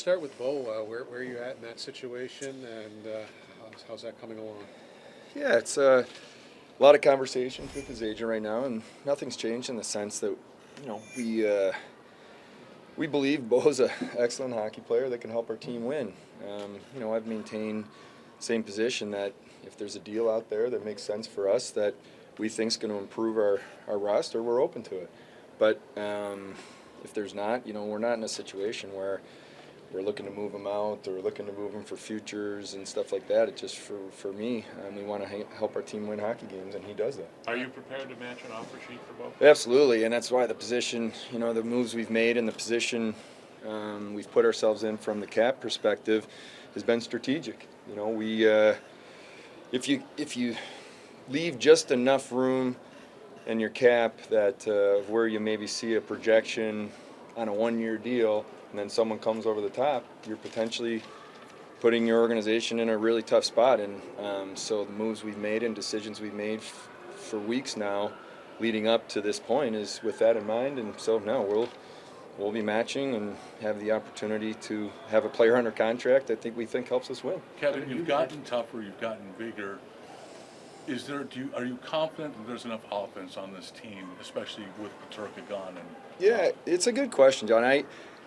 start with Bo. Where are you at in that situation, and how's that coming along? Yeah, it's a lot of conversations with his agent right now, and nothing's changed in the sense that, we believe Bo's an excellent hockey player that can help our team win. I've maintained the same position that if there's a deal out there that makes sense for us that we think is going to improve our roster, we're open to it. But if there's not, we're not in a situation where we're looking to move him out or looking to move him for futures and stuff like that. It's just for me, we want to help our team win hockey games, and he does that. Are you prepared to match an offer sheet for both? Absolutely, and that's why the position, the moves we've made and the position we've put ourselves in from the cap perspective has been strategic. If you leave just enough room in your cap that where you maybe see a projection on a one-year deal, and then someone comes over the top, you're potentially putting your organization in a really tough spot. And so the moves we've made and decisions we've made for weeks now leading up to this point is with that in mind. And so now we'll be matching and have the opportunity to have a player under contract that we think helps us win. Kevin, you've gotten tougher, you've gotten bigger. Are you confident that there's enough offense on this team, especially with Peterka gone? Yeah, it's a good question, John.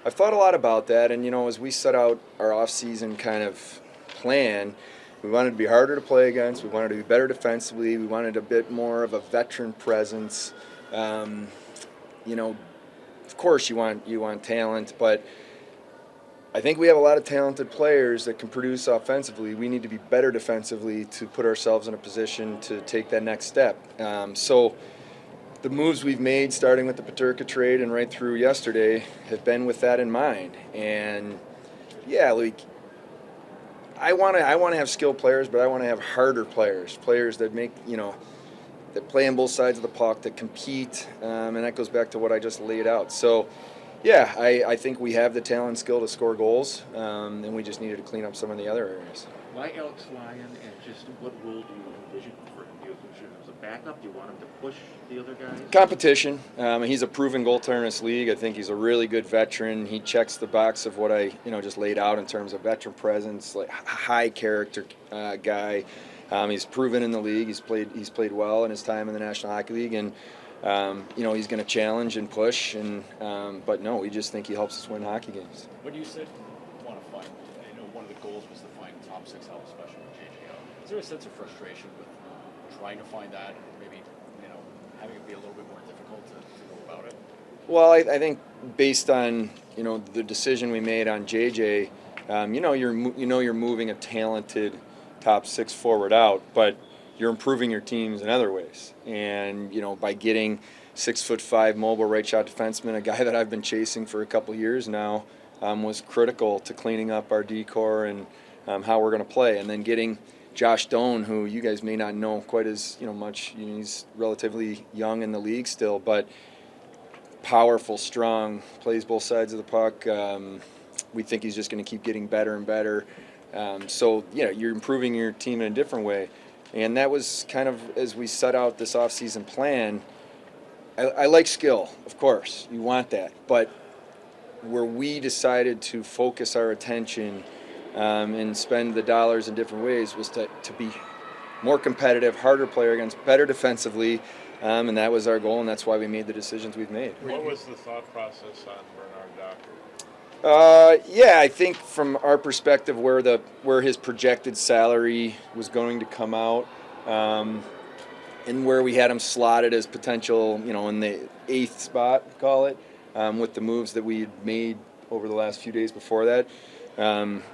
I've thought a lot about that, and as we set out our off-season kind of plan, we wanted to be harder to play against. We wanted to be better defensively. We wanted a bit more of a veteran presence. Of course, you want talent, but I think we have a lot of talented players that can produce offensively. We need to be better defensively to put ourselves in a position to take that next step. So the moves we've made, starting with the Peterka trade and right through yesterday, have been with that in mind. And yeah, I want to have skilled players, but I want to have harder players that make that play on both sides of the puck, that compete, and that goes back to what I just laid out. So yeah, I think we have the talent and skill to score goals, and we just needed to clean up some of the other areas. Why Alex Lyon, and just what role do you envision for him? Do you envision him as a backup? Do you want him to push the other guys? Competition. He's a proven goaltender in this league. I think he's a really good veteran. He checks the box of what I just laid out in terms of veteran presence, like high character guy. He's proven in the league. He's played well in his time in the National Hockey League, and he's going to challenge and push. But no, we just think he helps us win hockey games. What do you say? Want to find? I know one of the goals was to find top six help, especially with JJ. Is there a sense of frustration with trying to find that, and maybe having it be a little bit more difficult to go about it? Well, I think based on the decision we made on JJ, you're moving a talented top six forward out, but you're improving your teams in other ways. And by getting 6'5" mobile right shot defenseman, a guy that I've been chasing for a couple years now, was critical to cleaning up our D-core and how we're going to play. And then getting Josh Doan, who you guys may not know quite as much. He's relatively young in the league still, but powerful, strong, plays both sides of the puck. We think he's just going to keep getting better and better. So you're improving your team in a different way. And that was kind of, as we set out this off-season plan, I like skill, of course. You want that. But where we decided to focus our attention and spend the dollars in different ways was to be more competitive, harder player against, better defensively. And that was our goal, and that's why we made the decisions we've made. What was the thought process on Bernard Docker? I think from our perspective, where his projected salary was going to come out, and where we had him slotted as potential, in the 8th spot, call it, with the moves that we had made over the last few days before that,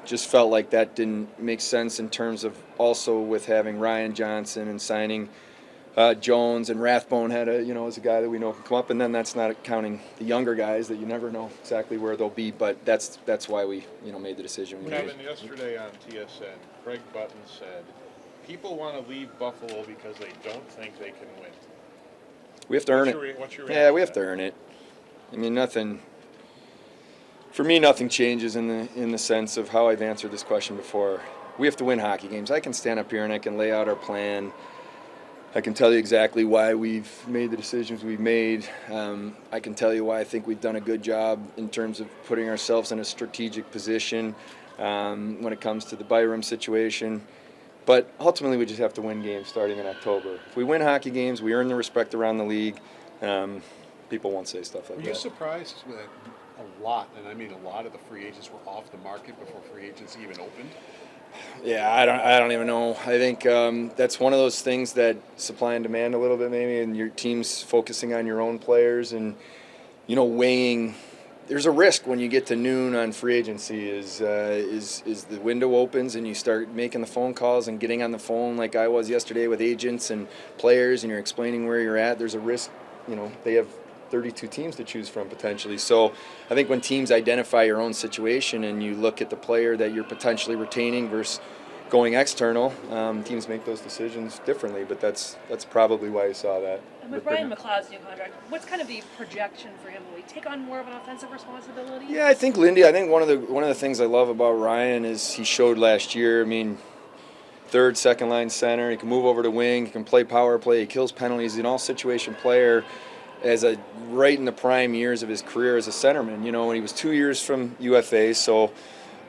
just felt like that didn't make sense in terms of also with having Ryan Johnson and signing Jones, and Rathbone is a guy that we know can come up, and then that's not counting the younger guys that you never know exactly where they'll be, but that's why we made the decision we made. Kevin, yesterday on TSN, Craig Button said, people want to leave Buffalo because they don't think they can win. We have to earn it. What's your we have to earn it. I mean, nothing changes in the sense of how I've answered this question before. We have to win hockey games. I can stand up here and I can lay out our plan I can tell you exactly why we've made the decisions we've made. I can tell you why I think we've done a good job in terms of putting ourselves in a strategic position when it comes to the Byram situation. But ultimately, we just have to win games starting in October. If we win hockey games, we earn the respect around the league. People won't say stuff like Were that. you surprised that a lot, and I mean a lot of the free agents were off the market before free agents even opened? Yeah, I don't even know. I think that's one of those things that supply and demand a little bit maybe, and your team's focusing on your own players and, weighing. There's a risk when you get to noon on free agency is the window opens and you start making the phone calls and getting on the phone like I was yesterday with agents and players, and you're explaining where you're at. There's a risk, they have 32 teams to choose from potentially. So I think when teams identify your own situation and you look at the player that you're potentially retaining versus going external, teams make those decisions differently. But that's probably why you saw that. And with Ryan McLeod's new contract, what's kind of the projection for him? Will he take on more of an offensive responsibility? Yeah, I think Lindy. I think one of the things I love about Ryan is he showed last year. I mean, third, second line center. He can move over to wing. He can play power play. He kills penalties. He's an all-situation player. Right in the prime years of his career as a centerman, and he was 2 years from UFA, so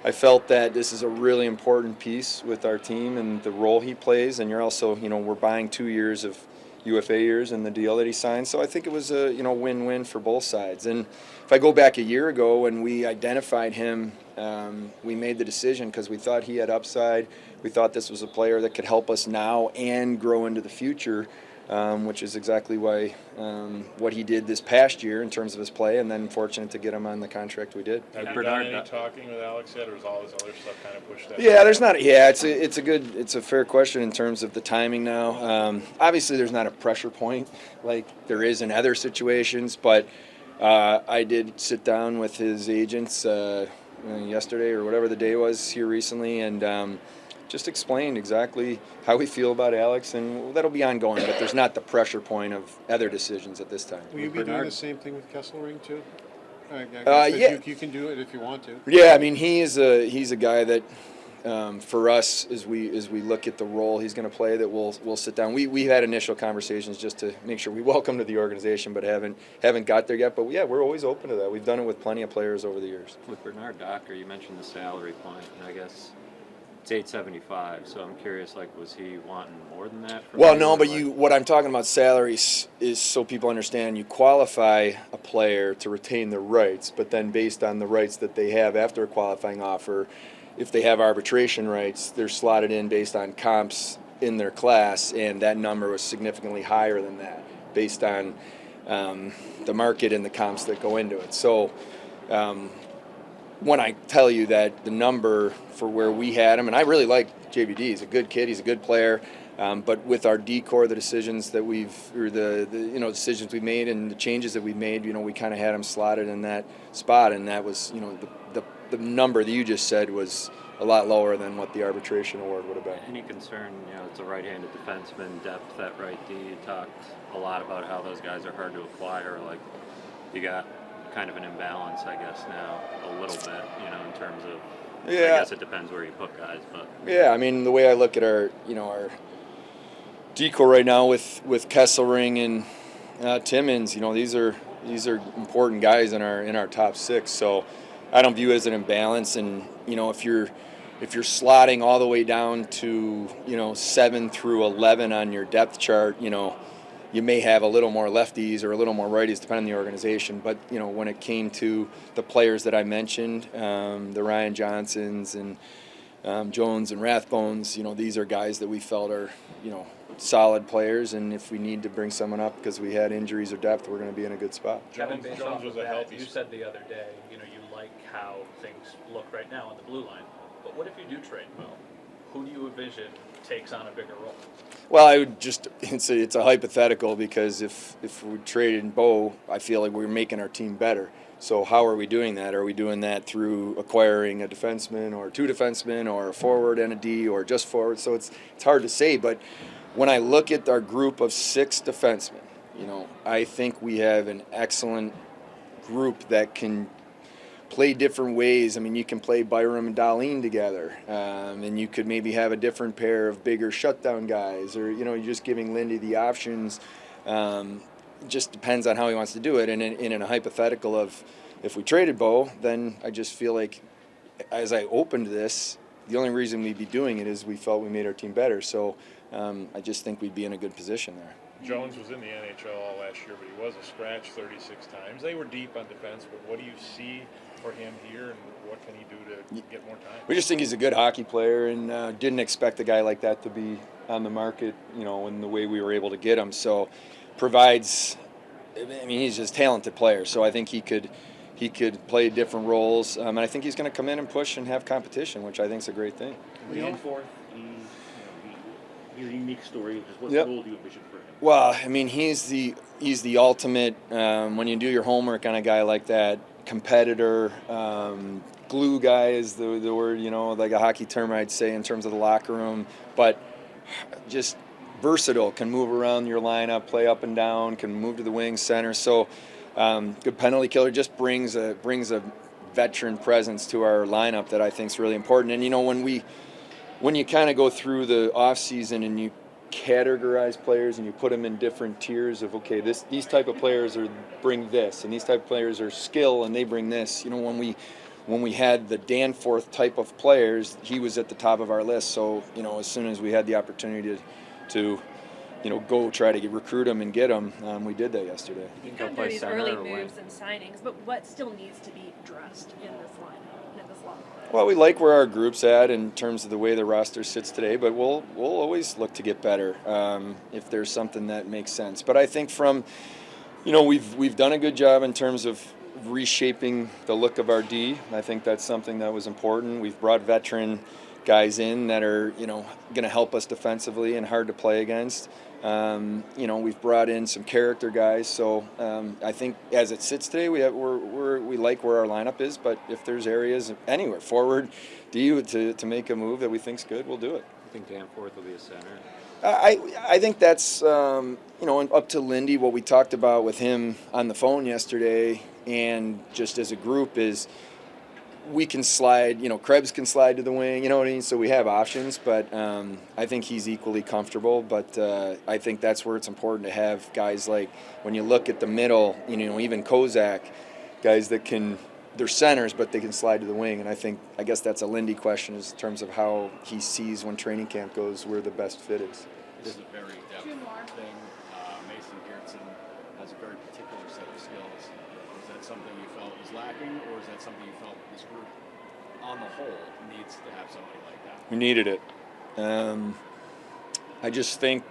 I felt that this is a really important piece with our team and the role he plays, and you're also, we're buying 2 years of UFA years in the deal that he signed, so I think it was a, win-win for both sides. And if I go back a year ago when we identified him, we made the decision because we thought he had upside. We thought this was a player that could help us now and grow into the future. Which is exactly why what he did this past year in terms of his play, and then fortunate to get him on the contract we did. Have you done any talking with Alex yet, or is all this other stuff kind of pushed out? Yeah, there's not. Yeah, it's a fair question in terms of the timing now. Obviously, there's not a pressure point like there is in other situations, but I did sit down with his agents yesterday or whatever the day was here recently, and just explained exactly how we feel about Alex, and that'll be ongoing, but there's not the pressure point of other decisions at this time. Will you be doing the same thing with Kesselring too? Yeah. You can do it if you want to. Yeah, I mean, he's a guy that for us, as we look at the role he's going to play, that we'll sit down. We had initial conversations just to make sure we welcome to the organization, but haven't got there yet. But yeah, we're always open to that. We've done it with plenty of players over the years. With Bernard Docker, you mentioned the salary point, and I guess it's $875. So I'm curious, was he wanting more than that? Well, no, but what I'm talking about salaries is so people understand. You qualify a player to retain their rights, but then based on the rights that they have after a qualifying offer, if they have arbitration rights, they're slotted in based on comps in their class, and that number was significantly higher than that based on the market and the comps that go into it. So when I tell you that the number for where we had him, and I really like JVD, he's a good kid, he's a good player, but with our decor, the decisions that decisions we made and the changes that we made, we kind of had him slotted in that spot, and that was, the number that you just said was a lot lower than what the arbitration award would have been. Any concern, it's a right-handed defenseman, depth at right D. You talked a lot about how those guys are hard to acquire. You got kind of an imbalance, I guess, now a little bit, in terms of. Yeah. I guess it depends where you put guys, but. Yeah, I mean, the way I look at our decor right now with Kesselring and Timmins, these are important guys in our top six. So I don't view it as an imbalance, and if you're slotting all the way down to 7 through 11 on your depth chart, you may have a little more lefties or a little more righties depending on the organization. But, when it came to the players that I mentioned, the Ryan Johnsons and Jones and Rathbones, these are guys that we felt are, solid players. And if we need to bring someone up because we had injuries or depth, we're going to be in a good spot. Jones was a healthy. You said the other day, you like how things look right now on the blue line. But what if you do trade Mo? Who do you envision takes on a bigger role? Well, I would it's a hypothetical, because if we traded Bo, I feel like we're making our team better. So how are we doing that? Are we doing that through acquiring a defenseman or two defensemen or a forward and a D or just forward? So it's hard to say, but when I look at our group of 6 defensemen, I think we have an excellent group that can play different ways. I mean, you can play Byram and Darlene together, and you could maybe have a different pair of bigger shutdown guys, or you're just giving Lindy the options. Just depends on how he wants to do it. And in a hypothetical of if we traded Bo, then I just feel like as I opened this, the only reason we'd be doing it is we felt we made our team better. So I just think we'd be in a good position there. Jones was in the NHL all last year, but he was a scratch 36 times. They were deep on defense, but what do you see for him here, and what can he do to get more time? We just think he's a good hockey player, and didn't expect a guy like that to be on the market, in the way we were able to get him. So provides, he's just a talented player. So I think he could play different roles, and I think he's going to come in and push and have competition, which I think is a great thing. Danforth, he's a unique story. Just what Yep. role do you envision for him? Well, he's the ultimate, when you do your homework on a guy like that, competitor, glue guy is the word, like a hockey term I'd say in terms of the locker room, but just versatile, can move around your lineup, play up and down, can move to the wing, center. So good penalty killer, just brings a veteran presence to our lineup that I think is really important. And when you kind of go through the offseason and you categorize players and you put them in different tiers of, okay, these type of players bring this, and these type of players are skill and they bring this. When we had the Danforth type of players, he was at the top of our list. So as soon as we had the opportunity to go try to recruit him and get him, we did that yesterday. You've gone through these early moves and signings, but what still needs to be addressed in this lineup, in this locker room? Well, we like where our group's at in terms of the way the roster sits today, but we'll always look to get better if there's something that makes sense. But I think we've done a good job in terms of reshaping the look of our D. I think that's something that was important. We've brought veteran guys in that are going to help us defensively and hard to play against. We've brought in some character guys, so I think as it sits today, we like where our lineup is. But if there's areas anywhere forward, to make a move that we think's good, we'll do it. I think Danforth will be a center. I think that's up to Lindy. What we talked about with him on the phone yesterday, and just as a group, is we can slide, Krebs can slide to the wing, you know what I mean? So we have options, but I think he's equally comfortable. But I think that's where it's important to have guys like, when you look at the middle, even Kozak, guys that they're centers, but they can slide to the wing. And I guess that's a Lindy question in terms of how he sees when training camp goes where the best fit is. This is a very depth thing. Mason Geertsen has a very particular set of skills. Is that something you felt was lacking, or is that something you felt this group, on the whole, needs to have somebody like that? We needed it. I just think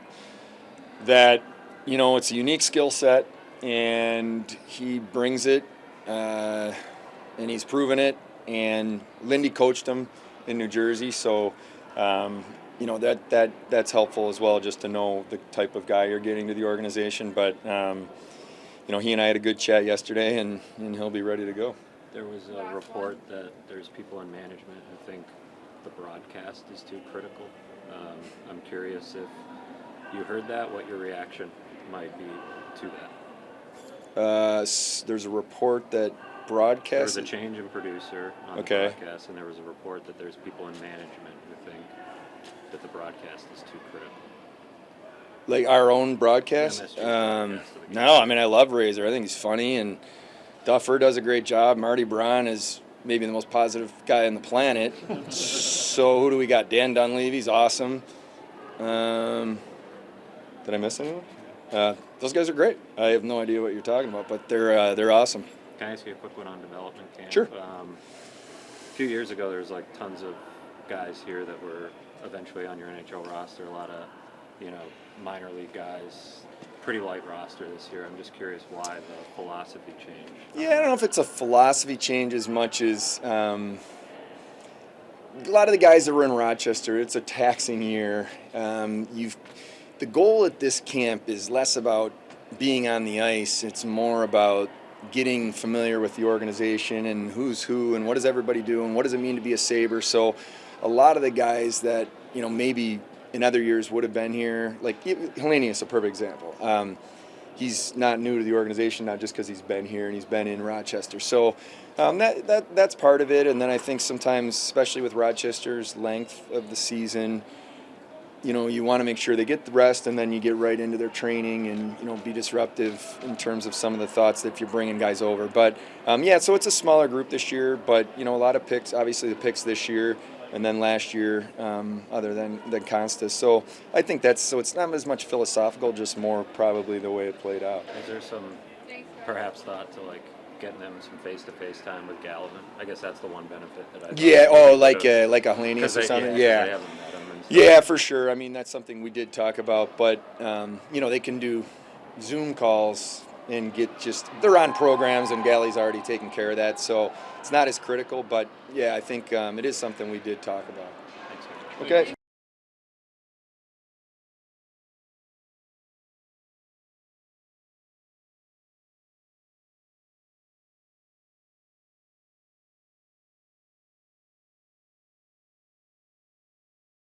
that, it's a unique skill set, and he brings it, and he's proven it, and Lindy coached him in New Jersey, so that's helpful as well, just to know the type of guy you're getting to the organization. But he and I had a good chat yesterday, and he'll be ready to go. There was a report that there's people in management who think the broadcast is too critical. I'm curious if you heard that, what your reaction might be to that. There's a report that broadcast. There was a change in producer on the broadcast, and there was a report that there's people in management who think that the broadcast is too critical. Like our own broadcast? MSG broadcast of the game. No, I love Razor. I think he's funny, and Duffer does a great job. Marty Braun is maybe the most positive guy on the planet. So who do we got? Dan Dunleavy's awesome. Did I miss anyone? Those guys are great. I have no idea what you're talking about, but they're awesome. Can I ask you a quick one on development camp? Sure. A few years ago, there was tons of guys here that were eventually on your NHL roster. A lot of, minor league guys. Pretty light roster this year. I'm just curious why the philosophy changed. Yeah, I don't know if it's a philosophy change as much as a lot of the guys that were in Rochester. It's a taxing year. The goal at this camp is less about being on the ice. It's more about getting familiar with the organization and who's who and what does everybody do and what does it mean to be a Sabre. So a lot of the guys that, maybe in other years would have been here, like Helenius is a perfect example. he's not new to the organization, not just because he's been here and he's been in Rochester. So that's part of it. And then I think sometimes, especially with Rochester's length of the season, you want to make sure they get the rest, and then you get right into their training and, be disruptive in terms of some of the thoughts that if you're bringing guys over. But, so it's a smaller group this year, but, a lot of picks, obviously the picks this year and then last year, other than Consta. So I think it's not as much philosophical, just more probably the way it played out. Is there some perhaps thought to like getting them some face-to-face time with Gallivan? I guess that's the one benefit that I thought. Yeah, like a Hellenius or something. Yeah, they haven't met him and stuff. Yeah, for sure. I mean, that's something we did talk about, but they can do Zoom calls and they're on programs, and Gally's already taken care of that, so it's not as critical. But yeah, I think it is something we did talk about. Thanks. Okay.